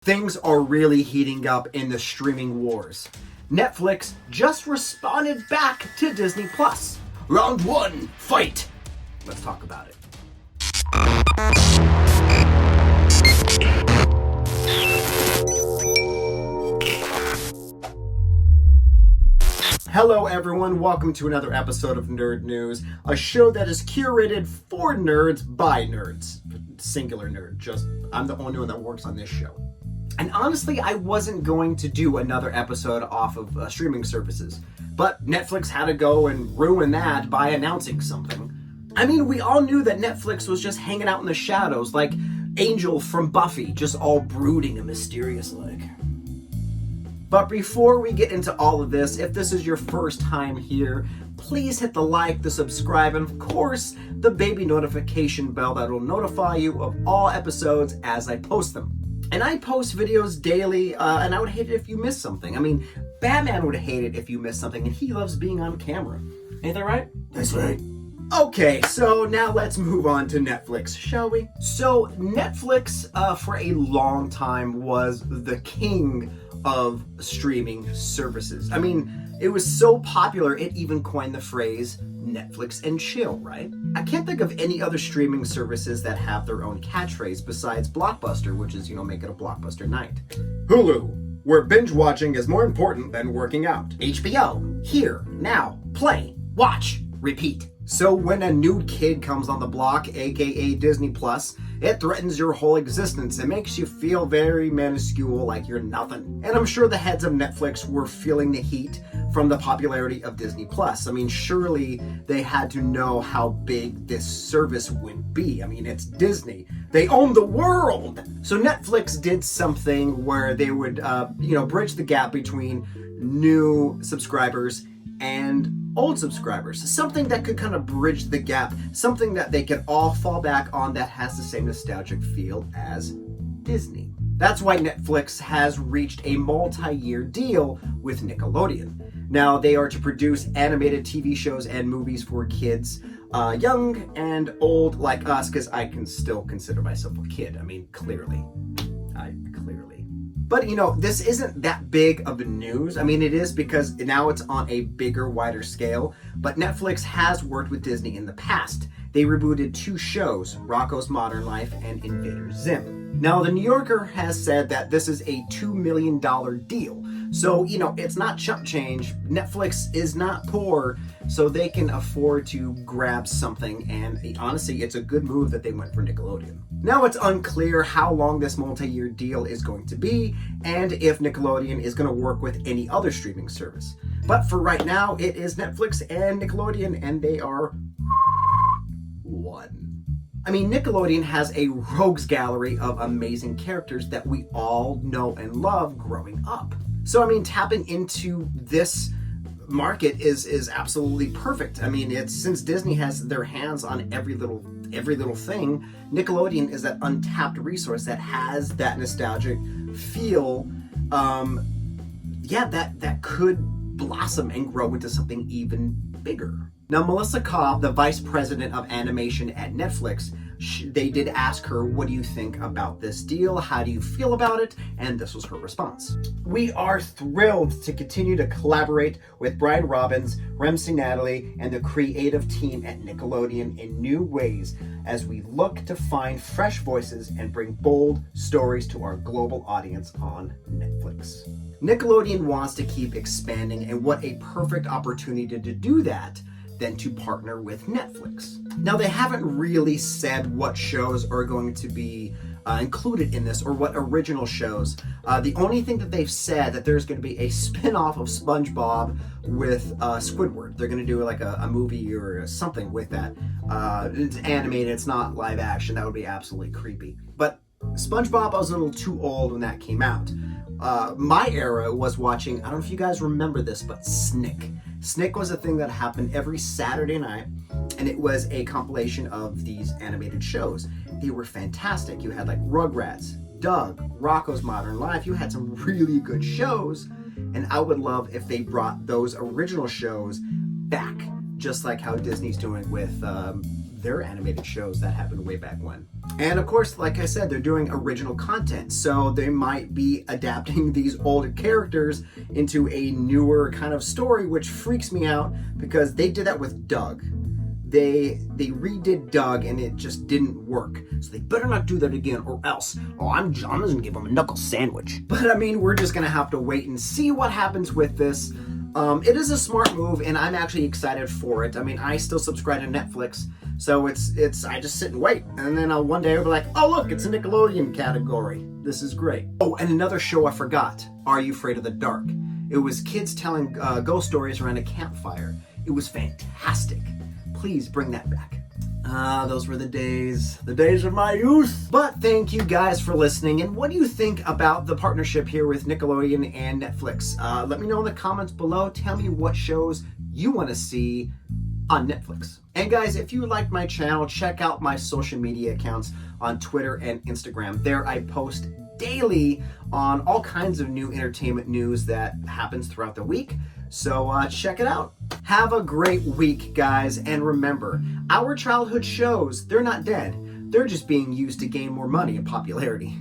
Things are really heating up in the streaming wars. Netflix just responded back to Disney Plus. Round one, fight! Let's talk about it. Hello everyone, welcome to another episode of Nerd News, a show that is curated for nerds by nerds. Singular nerd, I'm the only one that works on this show. And honestly, I wasn't going to do another episode off of streaming services, but Netflix had to go and ruin that by announcing something. I mean, we all knew that Netflix was just hanging out in the shadows, like Angel from Buffy, just all brooding and mysterious like. But before we get into all of this, if this is your first time here, please hit the like, the subscribe, and of course, the baby notification bell that will notify you of all episodes as I post them. And I post videos daily, and I would hate it if you missed something. I mean, Batman would hate it if you missed something, and he loves being on camera. Ain't that right? That's right. Okay, so now let's move on to Netflix, shall we? So Netflix, for a long time, was the king of streaming services. I mean, it was so popular, it even coined the phrase Netflix and chill, right? I can't think of any other streaming services that have their own catchphrase besides Blockbuster, which is, make it a Blockbuster night. Hulu, where binge watching is more important than working out. HBO, here, now, play, watch, repeat. So when a new kid comes on the block, aka Disney Plus, it threatens your whole existence. It makes you feel very minuscule, like you're nothing. And I'm sure the heads of Netflix were feeling the heat from the popularity of Disney Plus. I mean, surely they had to know how big this service would be. I mean, it's Disney. They own the world! So Netflix did something where they would, bridge the gap between new subscribers and old subscribers, something that could kind of bridge the gap, something that they can all fall back on that has the same nostalgic feel as Disney. That's why Netflix has reached a multi-year deal with Nickelodeon. Now, they are to produce animated TV shows and movies for kids, young and old like us, because I can still consider myself a kid. I mean, clearly. But, this isn't that big of the news. I mean, it is because now it's on a bigger, wider scale. But Netflix has worked with Disney in the past. They rebooted 2 shows, Rocko's Modern Life and Invader Zim. Now, The New Yorker has said that this is a $2 million deal. So, it's not chump change. Netflix is not poor, so they can afford to grab something. And honestly, it's a good move that they went for Nickelodeon. Now it's unclear how long this multi-year deal is going to be, and if Nickelodeon is going to work with any other streaming service. But for right now, it is Netflix and Nickelodeon, and they are one. I mean, Nickelodeon has a rogues gallery of amazing characters that we all know and love growing up. So, I mean, tapping into this market is absolutely perfect. I mean, it's since Disney has their hands on every little thing, Nickelodeon is that untapped resource that has that nostalgic feel. That could blossom and grow into something even bigger. Now, Melissa Cobb, the vice president of animation at Netflix, they did ask her, what do you think about this deal? How do you feel about it? And this was her response. We are thrilled to continue to collaborate with Brian Robbins, Ramsey Natalie, and the creative team at Nickelodeon in new ways as we look to find fresh voices and bring bold stories to our global audience on Netflix. Nickelodeon wants to keep expanding, and what a perfect opportunity to do that than to partner with Netflix. Now, they haven't really said what shows are going to be included in this or what original shows. The only thing that they've said that there's going to be a spin-off of SpongeBob with Squidward. They're going to do like a movie or something with that. It's animated, it's not live action. That would be absolutely creepy. But SpongeBob, I was a little too old when that came out. My era was watching, I don't know if you guys remember this, but Snick. Snick was a thing that happened every Saturday night, and it was a compilation of these animated shows. They were fantastic. You had like Rugrats, Doug, Rocko's Modern Life. You had some really good shows, and I would love if they brought those original shows back, just like how Disney's doing with their animated shows. That happened way back when. And of course, like I said, they're doing original content, so they might be adapting these older characters into a newer kind of story, which freaks me out because they did that with Doug. They redid Doug and it just didn't work. So they better not do that again, or else, I'm just gonna give them a knuckle sandwich. But I mean, we're just gonna have to wait and see what happens with this. It is a smart move, and I'm actually excited for it. I mean, I still subscribe to Netflix, so it's I just sit and wait, and then one day I'll be like, oh look, it's a Nickelodeon category. This is great. Oh, and another show I forgot. Are You Afraid of the Dark? It was kids telling ghost stories around a campfire. It was fantastic. Please bring that back. Those were the days of my youth. But thank you guys for listening. And what do you think about the partnership here with Nickelodeon and Netflix? Let me know in the comments below. Tell me what shows you want to see on Netflix. And guys, if you like my channel, check out my social media accounts on Twitter and Instagram. There I post daily on all kinds of new entertainment news that happens throughout the week. So check it out. Have a great week, guys. And remember, our childhood shows, they're not dead. They're just being used to gain more money and popularity.